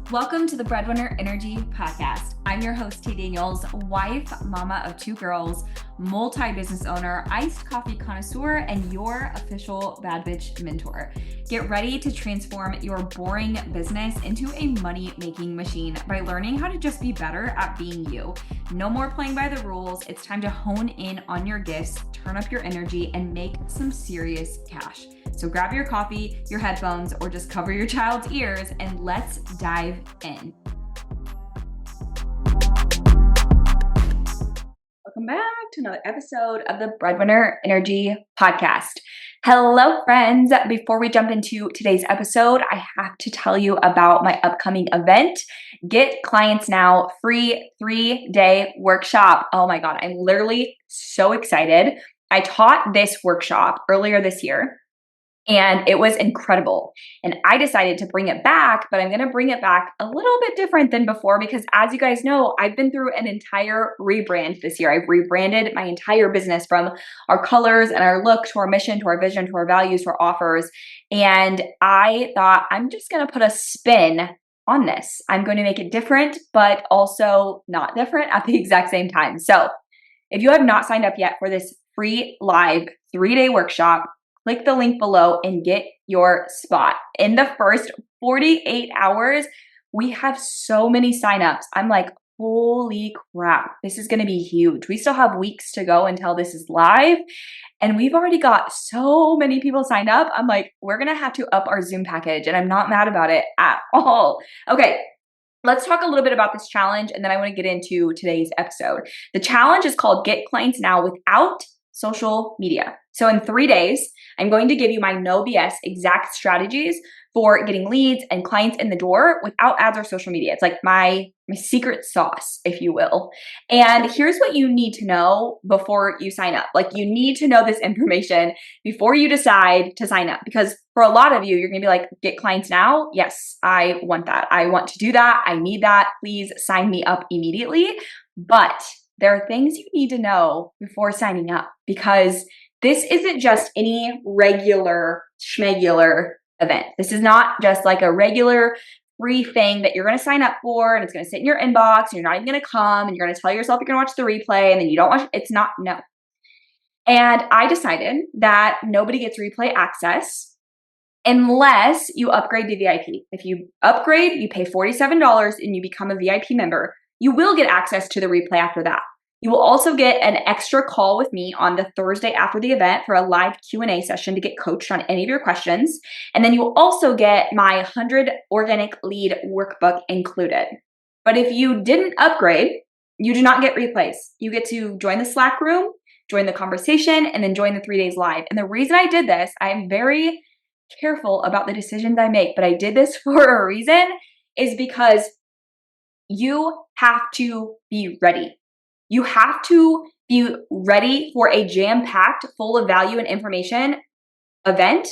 Welcome to the Breadwinner Energy Podcast. I'm your host, T. Daniels, wife, mama of two girls, multi-business owner, iced coffee connoisseur, and your official bad bitch mentor. Get ready to transform your boring business into a money-making machine by learning how to just be better at being you. No more playing by the rules. It's time to hone in on your gifts, turn up your energy, and make some serious cash. So grab your coffee, your headphones, or just cover your child's ears and let's dive in. Welcome back to another episode of the Breadwinner Energy Podcast. Hello, friends. Before we jump into today's episode, I have to tell you about my upcoming event, Get Clients Now, free 3-day workshop. Oh my God, I'm literally so excited. I taught this workshop earlier this year, and it was incredible. And I decided to bring it back, but I'm going to bring it back a little bit different than before because, as you guys know, I've been through an entire rebrand this year. I've rebranded my entire business from our colors and our look to our mission, to our vision, to our values, to our offers. And I thought I'm just going to put a spin on this. I'm going to make it different, but also not different at the exact same time. So if you have not signed up yet for this free live 3-day workshop, click the link below and get your spot. In the first 48 hours, we have so many signups. I'm like, holy crap, this is going to be huge. We still have weeks to go until this is live, and we've already got so many people signed up. I'm like, we're going to have to up our Zoom package, and I'm not mad about it at all. Okay. Let's talk a little bit about this challenge, and then I want to get into today's episode. The challenge is called Get Clients Now Without Social Media. So in 3 days, I'm going to give you my no BS exact strategies for getting leads and clients in the door without ads or social media. It's like my secret sauce, if you will. And here's what you need to know before you sign up. Like, you need to know this information before you decide to sign up, because for a lot of you, you're going to be like, get clients now? Yes, I want that. I want to do that. I need that. Please sign me up immediately. But there are things you need to know before signing up, because this isn't just any regular schmegular event. This is not just like a regular free thing that you're going to sign up for and it's going to sit in your inbox and you're not even going to come and you're going to tell yourself you're going to watch the replay and then you don't watch. It's not, no. And I decided that nobody gets replay access unless you upgrade to VIP. If you upgrade, you pay $47 and you become a VIP member. You will get access to the replay after that. You will also get an extra call with me on the Thursday after the event for a live Q&A session to get coached on any of your questions. And then you will also get my 100 organic lead workbook included. But if you didn't upgrade, you do not get replays. You get to join the Slack room, join the conversation, and then join the 3 days live. And the reason I did this, I'm very careful about the decisions I make, but I did this for a reason, is because you have to be ready. You have to be ready for a jam-packed, full of value and information event,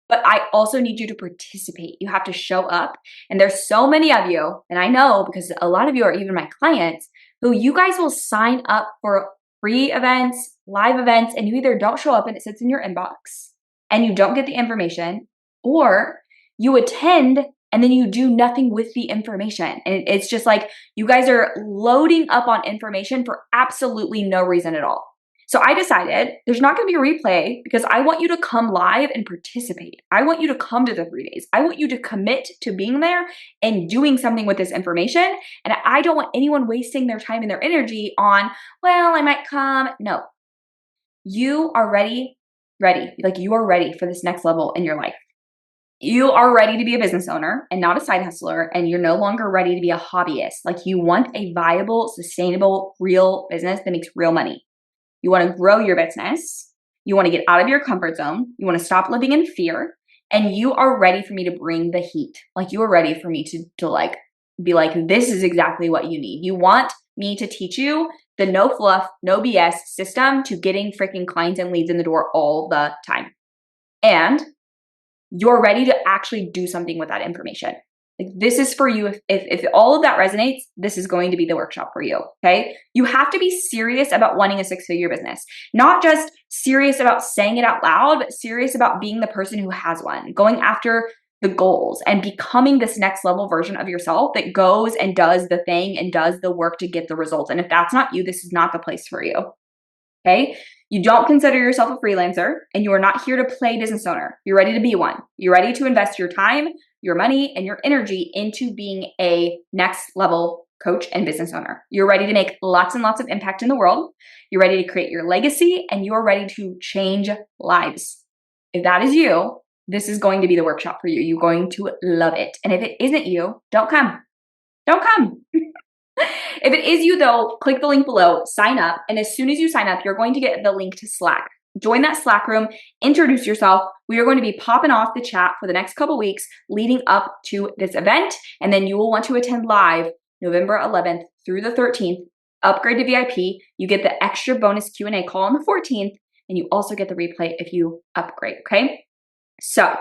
but I also need you to participate. You have to show up. And there's so many of you, and I know because a lot of you are even my clients, who you guys will sign up for free events, live events, and you either don't show up and it sits in your inbox and you don't get the information, or you attend and then you do nothing with the information. And it's just like you guys are loading up on information for absolutely no reason at all. So I decided there's not going to be a replay because I want you to come live and participate. I want you to come to the 3 days. I want you to commit to being there and doing something with this information. And I don't want anyone wasting their time and their energy on, well, I might come. No, you are ready. Like, you are ready for this next level in your life. You are ready to be a business owner and not a side hustler, and you're no longer ready to be a hobbyist. Like, you want a viable, sustainable, real business that makes real money. You want to grow your business. You want to get out of your comfort zone. You want to stop living in fear, and you are ready for me to bring the heat. Like, you are ready for me to like be like, this is exactly what you need. You want me to teach you the no fluff, no BS system to getting freaking clients and leads in the door all the time. And you're ready to actually do something with that information. Like, this is for you. If all of that resonates, this is going to be the workshop for you, okay? You have to be serious about wanting a 6-figure business. Not just serious about saying it out loud, but serious about being the person who has one. Going after the goals and becoming this next level version of yourself that goes and does the thing and does the work to get the results. And if that's not you, this is not the place for you. Okay? You don't consider yourself a freelancer and you are not here to play business owner. You're ready to be one. You're ready to invest your time, your money, and your energy into being a next level coach and business owner. You're ready to make lots and lots of impact in the world. You're ready to create your legacy and you're ready to change lives. If that is you, this is going to be the workshop for you. You're going to love it. And if it isn't you, don't come. Don't come. If it is you though, click the link below, sign up. And as soon as you sign up, you're going to get the link to Slack. Join that Slack room, introduce yourself. We are going to be popping off the chat for the next couple weeks leading up to this event. And then you will want to attend live November 11th through the 13th, upgrade to VIP. You get the extra bonus Q&A call on the 14th, and you also get the replay if you upgrade, okay? So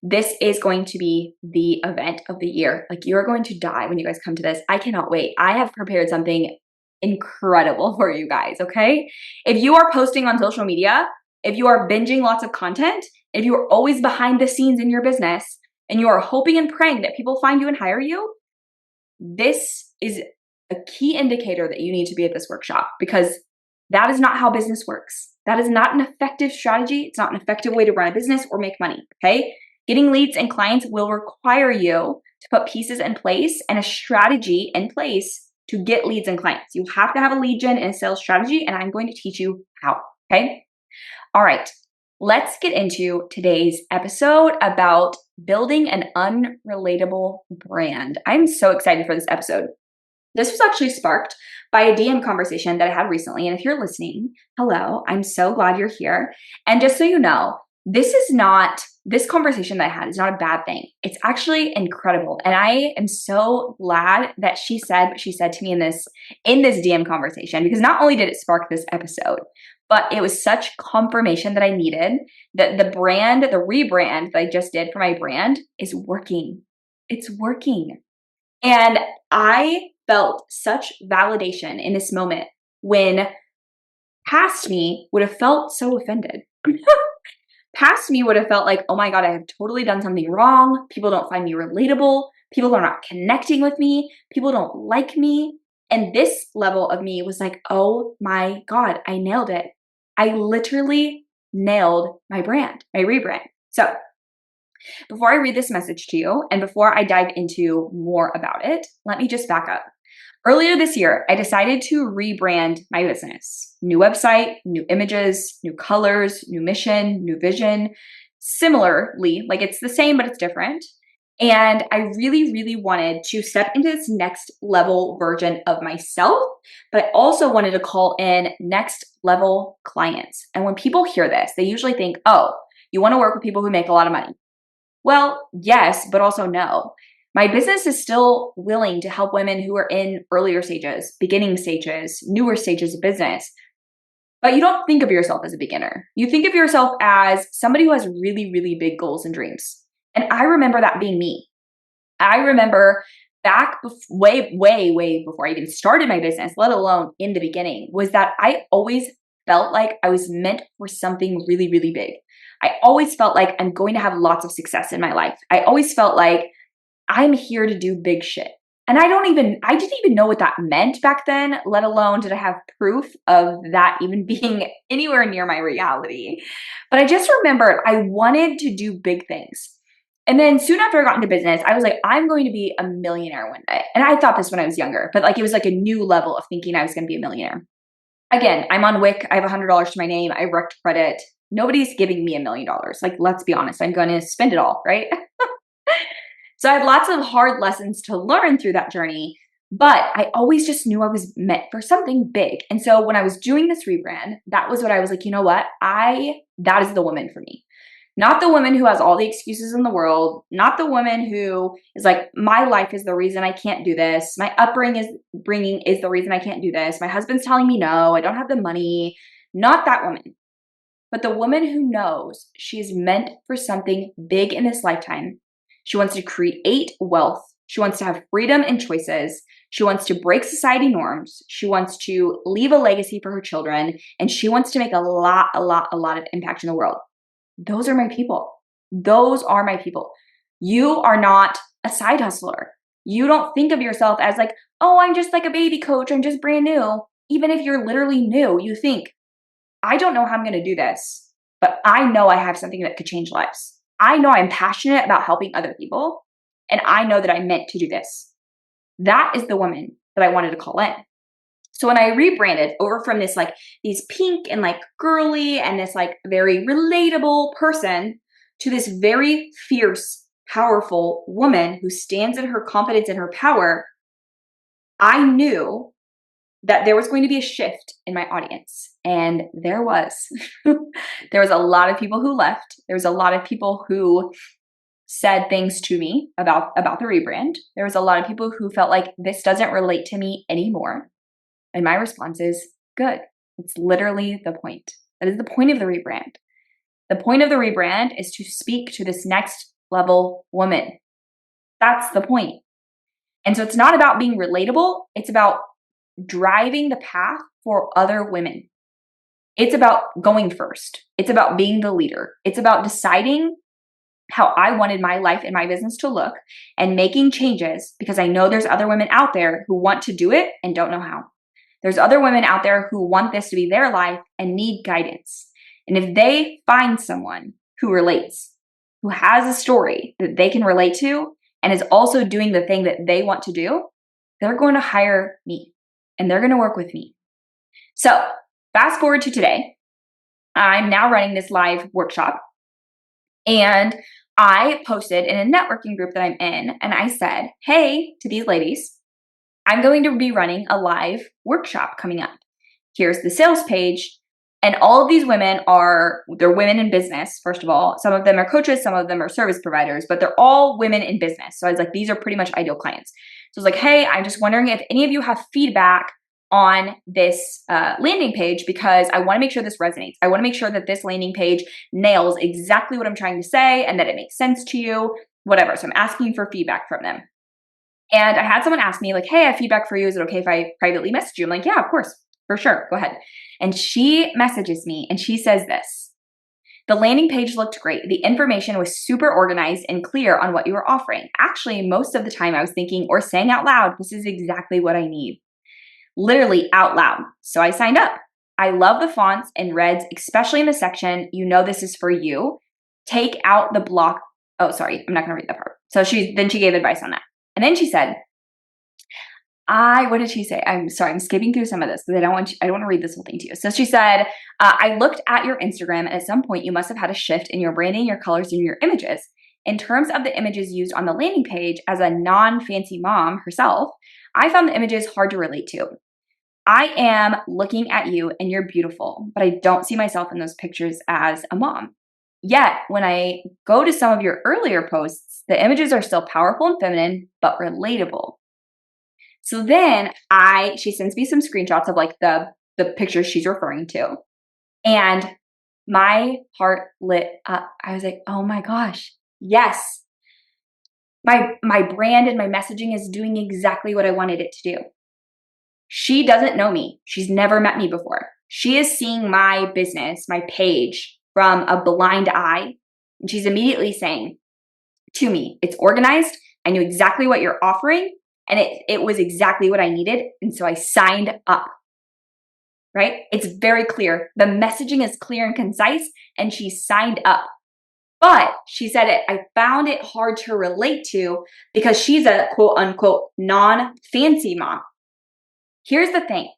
this is going to be the event of the year. Like, you're going to die when you guys come to this. I cannot wait. I have prepared something incredible for you guys, okay? If you are posting on social media, if you are binging lots of content, if you are always behind the scenes in your business, and you are hoping and praying that people find you and hire you, this is a key indicator that you need to be at this workshop, because that is not how business works. That is not an effective strategy. It's not an effective way to run a business or make money, okay? Getting leads and clients will require you to put pieces in place and a strategy in place to get leads and clients. You have to have a lead gen and a sales strategy, and I'm going to teach you how, okay? All right, let's get into today's episode about building an unrelatable brand. I'm so excited for this episode. This was actually sparked by a DM conversation that I had recently. And if you're listening, hello, I'm so glad you're here. And just so you know, this conversation that I had is not a bad thing. It's actually incredible. And I am so glad that she said what she said to me in this DM conversation, because not only did it spark this episode, but it was such confirmation that I needed that the rebrand that I just did for my brand is working. It's working. And I felt such validation in this moment when past me would have felt so offended. Past me would have felt like, oh my God, I have totally done something wrong. People don't find me relatable. People are not connecting with me. People don't like me. And this level of me was like, oh my God, I nailed it. I literally nailed my brand, my rebrand. So before I read this message to you and before I dive into more about it, let me just back up. Earlier this year, I decided to rebrand my business. New website, new images, new colors, new mission, new vision. Similarly, like it's the same, but it's different. And I really, really wanted to step into this next level version of myself, but I also wanted to call in next level clients. And when people hear this, they usually think, oh, you want to work with people who make a lot of money. Well, yes, but also no. My business is still willing to help women who are in earlier stages, beginning stages, newer stages of business. But you don't think of yourself as a beginner. You think of yourself as somebody who has really, really big goals and dreams. And I remember that being me. I remember back way before I even started my business, let alone in the beginning, was that I always felt like I was meant for something really, really big. I always felt like I'm going to have lots of success in my life. I always felt like I'm here to do big shit. And I didn't even know what that meant back then, let alone did I have proof of that even being anywhere near my reality. But I just remembered I wanted to do big things. And then soon after I got into business, I was like, I'm going to be a millionaire one day. And I thought this when I was younger, but like it was like a new level of thinking I was going to be a millionaire. Again, I'm on Wick. I have $100 to my name. I wrecked credit. Nobody's giving me $1 million. Like, let's be honest, I'm going to spend it all, right? So I had lots of hard lessons to learn through that journey, but I always just knew I was meant for something big. And so when I was doing this rebrand, that was what I was like, you know what? That is the woman for me. Not the woman who has all the excuses in the world, not the woman who is like, my life is the reason I can't do this. My upbringing is the reason I can't do this. My husband's telling me no, I don't have the money. Not that woman, but the woman who knows she's meant for something big in this lifetime. She wants to create wealth. She wants to have freedom and choices. She wants to break society norms. She wants to leave a legacy for her children. And she wants to make a lot of impact in the world. Those are my people. Those are my people. You are not a side hustler. You don't think of yourself as like, oh, I'm just like a baby coach. I'm just brand new. Even if you're literally new, you think, I don't know how I'm going to do this, but I know I have something that could change lives. I know I'm passionate about helping other people, and I know that I'm meant to do this. That is the woman that I wanted to call in. So when I rebranded over from this like these pink and like girly and this like very relatable person to this very fierce, powerful woman who stands in her confidence and her power, I knew that there was going to be a shift in my audience. And there was. There was a lot of people who left. There was a lot of people who said things to me about the rebrand. There was a lot of people who felt like this doesn't relate to me anymore. And my response is, good. It's literally the point. That is the point of the rebrand. The point of the rebrand is to speak to this next level woman. That's the point. And so it's not about being relatable. It's about driving the path for other women. It's about going first. It's about being the leader. It's about deciding how I wanted my life and my business to look and making changes because I know there's other women out there who want to do it and don't know how. There's other women out there who want this to be their life and need guidance. And if they find someone who relates, who has a story that they can relate to and is also doing the thing that they want to do, they're going to hire me and they're going to work with me. So fast forward to today. I'm now running this live workshop, and I posted in a networking group that I'm in, and I said, hey, to these ladies, I'm going to be running a live workshop coming up. Here's the sales page. And all of these women they're women in business, first of all. Some of them are coaches, some of them are service providers, but they're all women in business. So I was like, these are pretty much ideal clients. So I was like, hey, I'm just wondering if any of you have feedback on this landing page because I want to make sure this resonates. I want to make sure that this landing page nails exactly what I'm trying to say and that it makes sense to you, whatever. So I'm asking for feedback from them. And I had someone ask me like, hey, I have feedback for you. Is it okay if I privately message you? I'm like, yeah, of course, for sure. Go ahead. And she messages me and she says this: the landing page looked great. The information was super organized and clear on what you were offering. Actually, most of the time I was thinking or saying out loud, this is exactly what I need. Literally out loud. So I signed up. I love the fonts and reds, especially in the section, you know this is for you. Take out the block. Oh, sorry, I'm not going to read that part. So she gave advice on that. And then she said, what did she say? I'm sorry, I'm skipping through some of this because I don't want to read this whole thing to you. So she said, I looked at your Instagram and at some point you must have had a shift in your branding, your colors, and your images. In terms of the images used on the landing page, as a non-fancy mom herself, I found the images hard to relate to. I am looking at you and you're beautiful, but I don't see myself in those pictures as a mom. Yet, when I go to some of your earlier posts, the images are still powerful and feminine, but relatable. So then she sends me some screenshots of like the pictures she's referring to. And my heart lit up. I was like, oh my gosh, yes. My brand and my messaging is doing exactly what I wanted it to do. She doesn't know me. She's never met me before. She is seeing my business, my page from a blind eye. And she's immediately saying to me, it's organized. I knew exactly what you're offering. And it was exactly what I needed. And so I signed up, right? It's very clear. The messaging is clear and concise, and she signed up. But she said I found it hard to relate to because she's a quote unquote non-fancy mom. Here's the thing.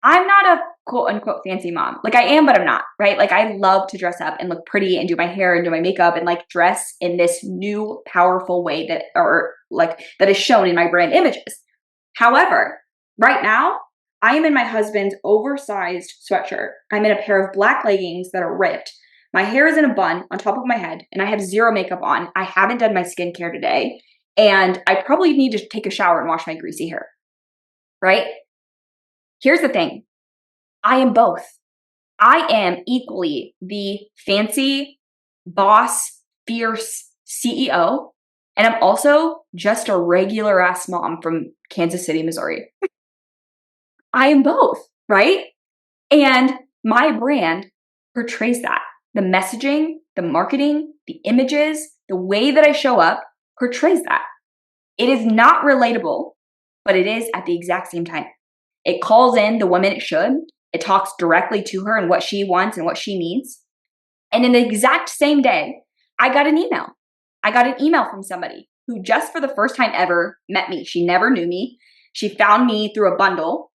I'm not a quote unquote fancy mom. Like I am, but I'm not, right? Like I love to dress up and look pretty and do my hair and do my makeup and like dress in this new powerful way that is shown in my brand images. However, right now I am in my husband's oversized sweatshirt. I'm in a pair of black leggings that are ripped. My hair is in a bun on top of my head and I have zero makeup on. I haven't done my skincare today and I probably need to take a shower and wash my greasy hair, right? Here's the thing. I am both. I am equally the fancy, boss, fierce CEO, and I'm also just a regular ass mom from Kansas City, Missouri. I am both, right? And my brand portrays that. The messaging, the marketing, the images, the way that I show up portrays that. It is not relatable, but it is at the exact same time. It calls in the woman it should. It talks directly to her and what she wants and what she needs. And in the exact same day, I got an email. I got an email from somebody who just for the first time ever met me. She never knew me. She found me through a bundle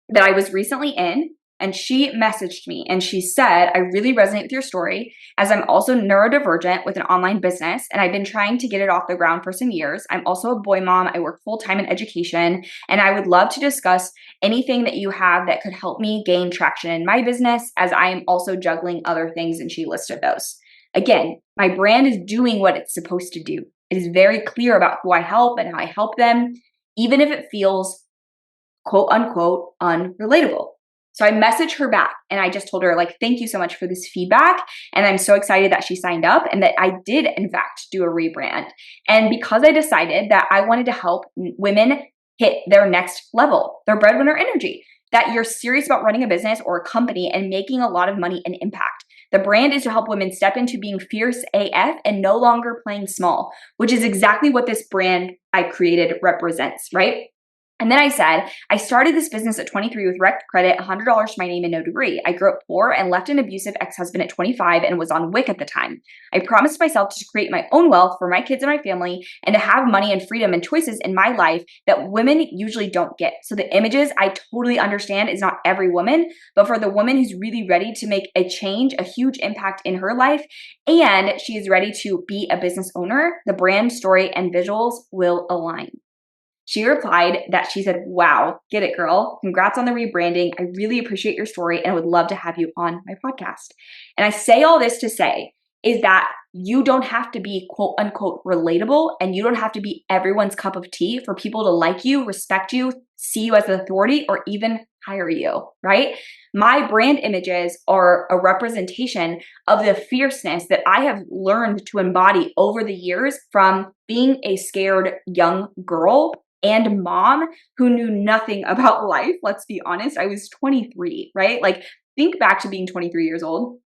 that I was recently in, and she messaged me and she said, I really resonate with your story as I'm also neurodivergent with an online business and I've been trying to get it off the ground for some years. I'm also a boy mom. I work full-time in education and I would love to discuss anything that you have that could help me gain traction in my business as I am also juggling other things, and she listed those. Again, my brand is doing what it's supposed to do. It is very clear about who I help and how I help them, even if it feels quote unquote unrelatable. So I messaged her back and I just told her, like, thank you so much for this feedback. And I'm so excited that she signed up and that I did in fact do a rebrand. And because I decided that I wanted to help women hit their next level, their breadwinner energy, that you're serious about running a business or a company and making a lot of money and impact. The brand is to help women step into being fierce AF and no longer playing small, which is exactly what this brand I created represents, right? And then I said, I started this business at 23 with wrecked credit, $100 to my name and no degree. I grew up poor and left an abusive ex-husband at 25 and was on WIC at the time. I promised myself to create my own wealth for my kids and my family and to have money and freedom and choices in my life that women usually don't get. So the images, I totally understand, is not every woman, but for the woman who's really ready to make a change, a huge impact in her life, and she is ready to be a business owner, the brand, story, and visuals will align. She replied that she said, wow, get it, girl. Congrats on the rebranding. I really appreciate your story and would love to have you on my podcast. And I say all this to say is that you don't have to be quote unquote relatable and you don't have to be everyone's cup of tea for people to like you, respect you, see you as an authority, or even hire you, right? My brand images are a representation of the fierceness that I have learned to embody over the years from being a scared young girl and mom who knew nothing about life. Let's be honest. I was 23, right? Like, think back to being 23 years old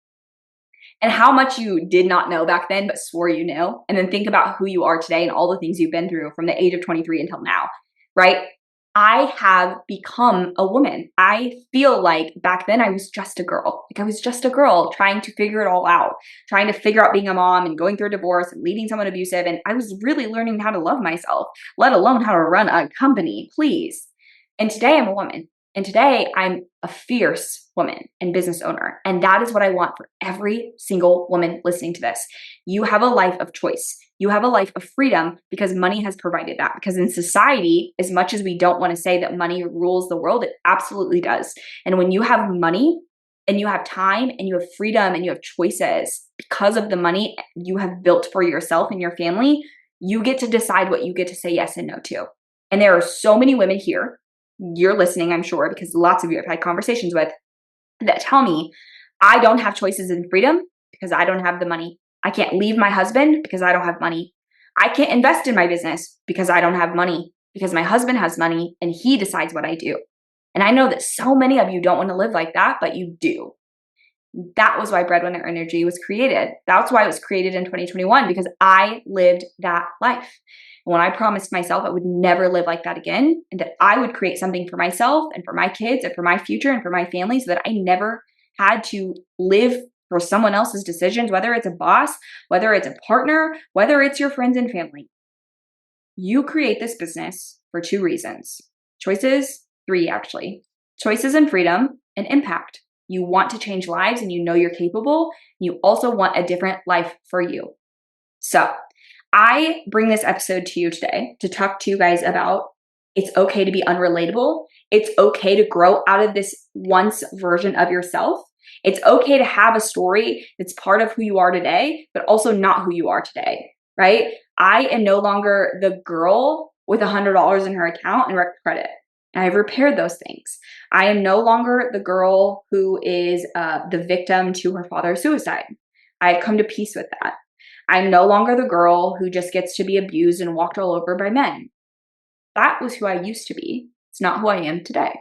and how much you did not know back then, but swore you knew. And then think about who you are today and all the things you've been through from the age of 23 until now, right? I have become a woman. I feel like back then I was just a girl. Like, I was just a girl trying to figure it all out, trying to figure out being a mom and going through a divorce and leading someone abusive. And I was really learning how to love myself, let alone how to run a company, please. And today I'm a woman. And today I'm a fierce woman and business owner. And that is what I want for every single woman listening to this. You have a life of choice. You have a life of freedom because money has provided that. Because in society, as much as we don't want to say that money rules the world, it absolutely does. And when you have money and you have time and you have freedom and you have choices because of the money you have built for yourself and your family, you get to decide what you get to say yes and no to. And there are so many women here, you're listening, I'm sure, because lots of you I've had conversations with that tell me, I don't have choices and freedom because I don't have the money. I can't leave my husband because I don't have money. I can't invest in my business because I don't have money, because my husband has money and he decides what I do. And I know that so many of you don't want to live like that, but you do. That was why Breadwinner Energy was created. That's why it was created in 2021, because I lived that life. And when I promised myself I would never live like that again, and that I would create something for myself and for my kids and for my future and for my family so that I never had to live for someone else's decisions, whether it's a boss, whether it's a partner, whether it's your friends and family. You create this business for 2 reasons. Choices, 3 actually. Choices and freedom and impact. You want to change lives and you know you're capable. You also want a different life for you. So I bring this episode to you today to talk to you guys about it's okay to be unrelatable. It's okay to grow out of this once version of yourself. It's okay to have a story that's part of who you are today, but also not who you are today, right? I am no longer the girl with $100 in her account and wrecked credit. I've repaired those things. I am no longer the girl who is the victim to her father's suicide. I've come to peace with that. I'm no longer the girl who just gets to be abused and walked all over by men. That was who I used to be. It's not who I am today.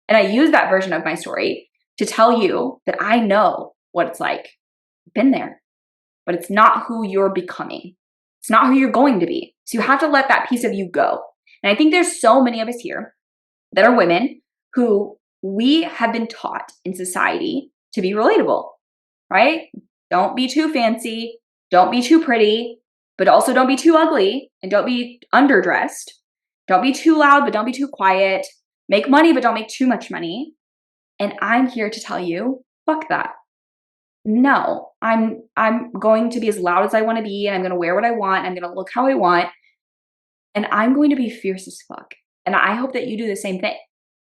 And I use that version of my story to tell you that I know what it's like. I've been there, but it's not who you're becoming. It's not who you're going to be. So you have to let that piece of you go. And I think there's so many of us here that are women who we have been taught in society to be relatable, right? Don't be too fancy. Don't be too pretty, but also don't be too ugly, and don't be underdressed. Don't be too loud, but don't be too quiet. Make money, but don't make too much money. And I'm here to tell you, fuck that. No, I'm going to be as loud as I want to be, and I'm going to wear what I want. I'm going to look how I want, and I'm going to be fierce as fuck. And I hope that you do the same thing.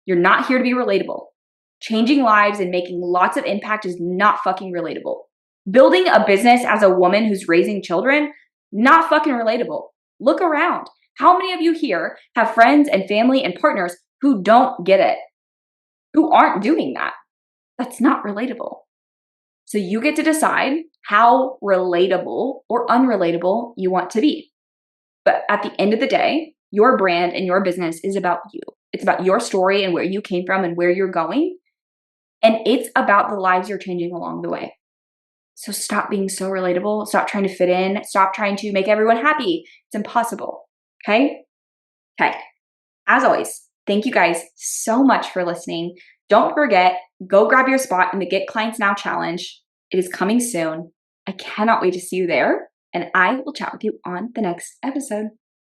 You're not here to be relatable. Changing lives and making lots of impact is not fucking relatable. Building a business as a woman who's raising children, not fucking relatable. Look around. How many of you here have friends and family and partners who don't get it, who aren't doing that? That's not relatable. So you get to decide how relatable or unrelatable you want to be. But at the end of the day, your brand and your business is about you. It's about your story and where you came from and where you're going. And it's about the lives you're changing along the way. So stop being so relatable. Stop trying to fit in. Stop trying to make everyone happy. It's impossible. Okay? Okay. As always, thank you guys so much for listening. Don't forget, go grab your spot in the Get Clients Now Challenge. It is coming soon. I cannot wait to see you there. And I will chat with you on the next episode.